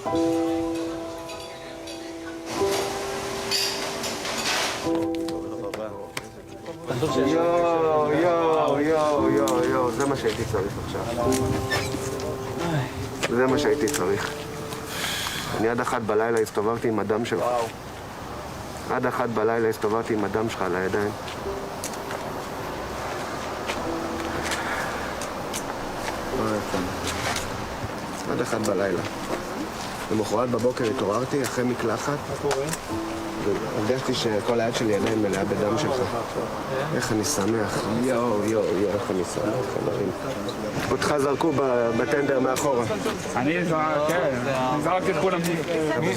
יו, זה מה שהייתי צריך עכשיו. זה מה שהייתי צריך. אני עד 1 בלילה הסתובבתי עם הדם שלך. עד 1 בלילה הסתובבתי עם הדם שלך על הידיים. עד 1 בלילה. למחרת בבוקר התעוררתי אחרי מקלחת. מה קורה? הרגשתי שכל היד שלי עדיין מלאה בדם שלך. איך אני שמח. יואו, איך אני שמח. אותך זרקו בטנדר מאחורה. אני זרקתי את כולם.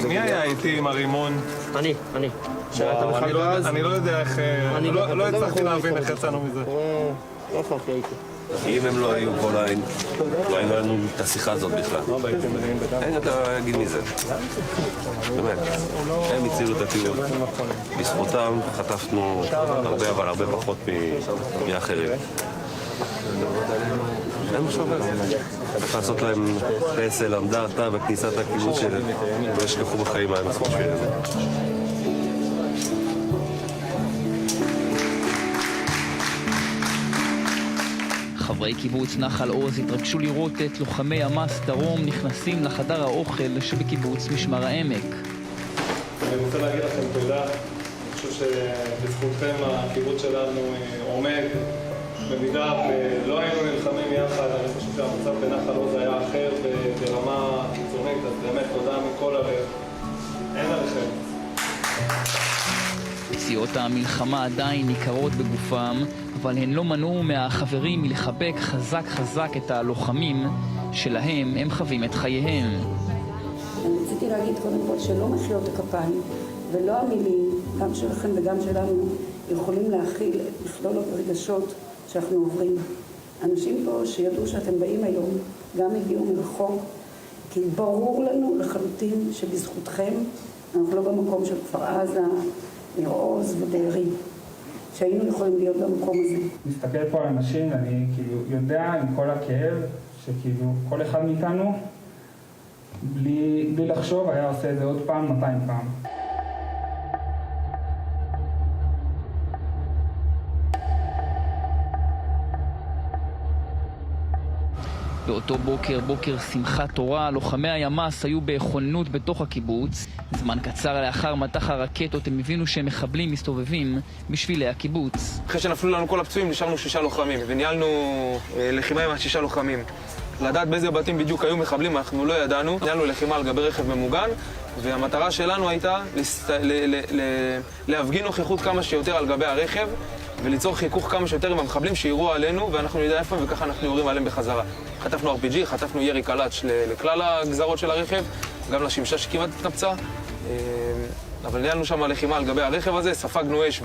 מי היה איתי עם הרימון? אני. אני לא יודע איך... לא הצלחתי להבין איך יצאנו מזה. איפה הייתי? אם הם לא היו כל העין, לא היינו לנו את השיחה הזאת בכלל. אין אתה להגיד מזה. באמת, הם הצילו את הטיול. בזכותם חטפנו הרבה, אבל הרבה פחות מאחרים. אין משהו אחר. צריך לעשות להם פסל, עמדה בכניסת הקיבוץ שלהם, וישכחו בחיים מה הם עשו בשבילם. חברי קיבוץ נחל עוז התרגשו לראות את לוחמי ימ"ס דרום נכנסים לחדר האוכל שבקיבוץ משמר העמק. אני רוצה להגיד לכם תודה. אני חושב שבזכותכם הקיבוץ שלנו עומד. במידה ולא היינו נלחמים יחד, אני חושב שהמצב בנחל עוז היה אחר ברמה קיצונית, אז באמת תודה מכל הלב. אין עליכם. פציעות המלחמה עדיין ניכרות בגופם, אבל הן לא מנעו מהחברים מלחבק חזק את הלוחמים שלהם הם חווים את חייהם. אני רציתי להגיד קודם כל שלא מחיאות הכפיים ולא המילים, גם שלכם וגם שלנו, יכולים להכיל את מכלול הרגשות שאנחנו עוברים. אנשים פה שידעו שאתם באים היום, גם הגיעו מרחוק, כי ברור לנו לחלוטין שבזכותכם אנחנו לא במקום של כפר עזה, ניר עוז ובארי, שהיינו יכולים להיות במקום הזה. מסתכל פה על אנשים, אני כאילו יודע עם כל הכאב שכאילו כל אחד מאיתנו בלי לחשוב היה עושה את זה עוד פעם, 200 פעם. באותו בוקר שמחת תורה, לוחמי הימ"ס היו בכוננות בתוך הקיבוץ. זמן קצר לאחר מטח הרקטות הם הבינו שהם מחבלים מסתובבים בשבילי הקיבוץ. אחרי שנפלו לנו כל הפצועים נשארנו 6 לוחמים וניהלנו לחימה עם 6 לוחמים. לדעת באיזה בתים בדיוק היו מחבלים אנחנו לא ידענו. ניהלנו לחימה על גבי רכב ממוגן, והמטרה שלנו הייתה להפגין נוכחות כמה שיותר על גבי הרכב וליצור חיכוך כמה שיותר עם המחבלים שיראו עלינו ואנחנו נדע איפה הם וככה אנחנו יורים עליהם בחזרה. חטפנו RPG, חטפנו ירי קלאץ' לכלל הגזרות של הרכב, גם לשמשה שכמעט התנפצה, אבל ניהלנו שם לחימה על גבי הרכב הזה, ספגנו אש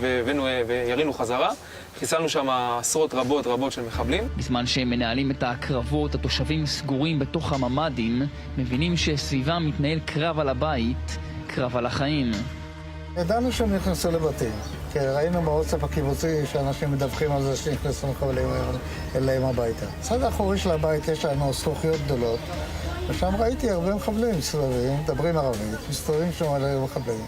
וירינו חזרה, חיסלנו שם עשרות רבות של מחבלים. בזמן שהם מנהלים את הקרבות, התושבים סגורים בתוך הממ"דים, מבינים שסביבם מתנהל קרב על הבית, קרב על החיים. ידענו שהם נכנסו לבתים, כי ראינו באוסף הקיבוצי שאנשים מדווחים על זה שנכנסו מחבלים אליהם הביתה. בצד האחורי של הבית יש לנו זכוכיות גדולות, ושם ראיתי הרבה מחבלים מסתובבים, מדברים ערבית, מסתובבים שם על מחבלים.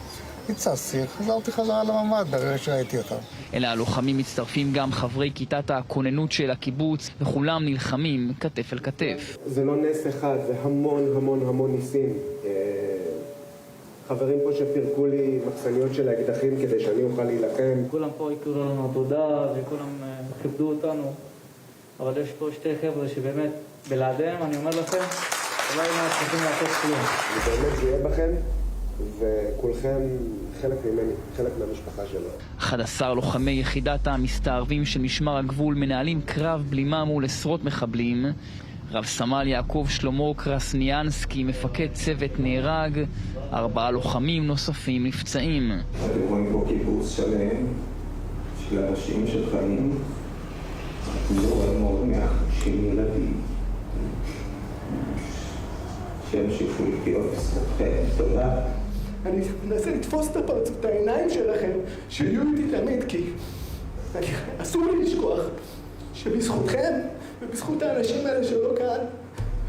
הצצתי, חזרתי חזרה לממ"ד ברגע שראיתי אותם. אלה הלוחמים מצטרפים גם חברי כיתת הכוננות של הקיבוץ, וכולם נלחמים כתף אל כתף. זה לא נס אחד, זה המון ניסים. חברים פה שפירקו לי מחסניות של האקדחים כדי שאני אוכל להילחם. כולם פה יקראו לנו תודה וכולם כיבדו אותנו, אבל יש פה 2 חבר'ה שבאמת בלעדיהם, אני אומר לכם, אולי לא צריכים לעשות כלום. אני באמת גאה בכם, וכולכם חלק ממני, חלק מהמשפחה שלו. 11 לוחמי יחידת המסתערבים של משמר הגבול מנהלים קרב בלימה מול עשרות מחבלים. רב סמל יעקב שלמה קרסניאנסקי, מפקד צוות, נהרג, 4 לוחמים נוספים נפצעים. אתם רואים פה קיבוץ שלם של אנשים של חיים, מאוד 150 ילדים שימשיכו לחיות בזכותכם. תודה. אני מנסה לתפוס את הפרצוף, את העיניים שלכם, שיהיו איתי תמיד, כי אסור לי לשכוח שבזכותכם ובזכות האנשים האלה שלא כאן,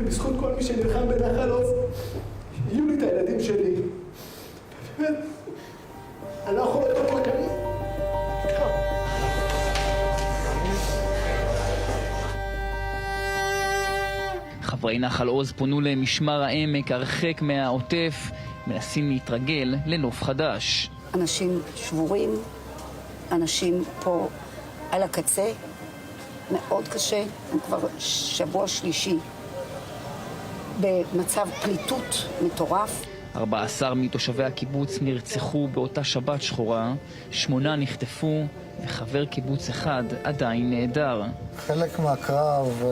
ובזכות כל מי שנלחם בנחל עוז, יהיו לי את הילדים שלי. באמת, אני לא יכול לתת לכם. חברי נחל עוז פונו למשמר העמק הרחק מהעוטף, מנסים להתרגל לנוף חדש. אנשים שבורים, אנשים פה על הקצה, מאוד קשה, הם כבר שבוע שלישי במצב פליטות מטורף. 14 מתושבי הקיבוץ נרצחו באותה שבת שחורה, 8 נחטפו וחבר קיבוץ אחד עדיין נעדר. חלק מהקרב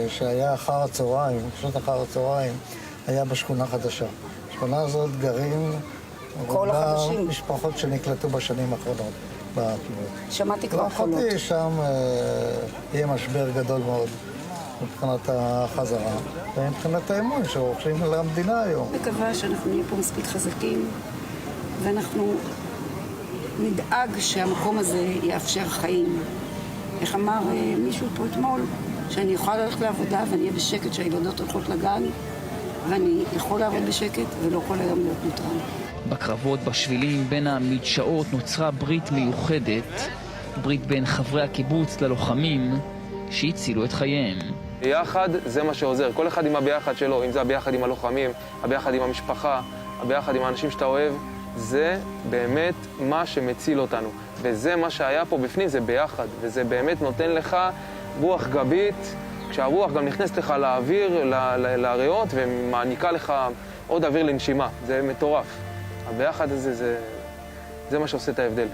שהיה אחר הצהריים, פשוט אחר הצהריים, היה בשכונה חדשה. בשכונה הזאת גרים כל החדשים. משפחות שנקלטו בשנים האחרונות בקיבוץ. שמעתי כבר חולות. להערכתי שם יהיה משבר גדול מאוד מבחינת החזרה ומבחינת האמון שרוכשים למדינה היום. אני מקווה שאנחנו נהיה פה מספיק חזקים ואנחנו נדאג שהמקום הזה יאפשר חיים. איך אמר מישהו פה אתמול, שאני יכולה ללכת לעבודה ואני אהיה בשקט שהילדות הולכות לגן ואני יכול לעבוד בשקט ולא כל היום להיות מוטרן. בקרבות בשבילים בין המדשאות נוצרה ברית מיוחדת, ברית בין חברי הקיבוץ ללוחמים שהצילו את חייהם. ביחד זה מה שעוזר, כל אחד עם הביחד שלו, אם זה הביחד עם הלוחמים, הביחד עם המשפחה, הביחד עם האנשים שאתה אוהב, זה באמת מה שמציל אותנו. וזה מה שהיה פה בפנים, זה ביחד, וזה באמת נותן לך רוח גבית, כשהרוח גם נכנסת לך לאוויר, לריאות, ומעניקה לך עוד אוויר לנשימה. זה מטורף. הביחד הזה, זה מה שעושה את ההבדל.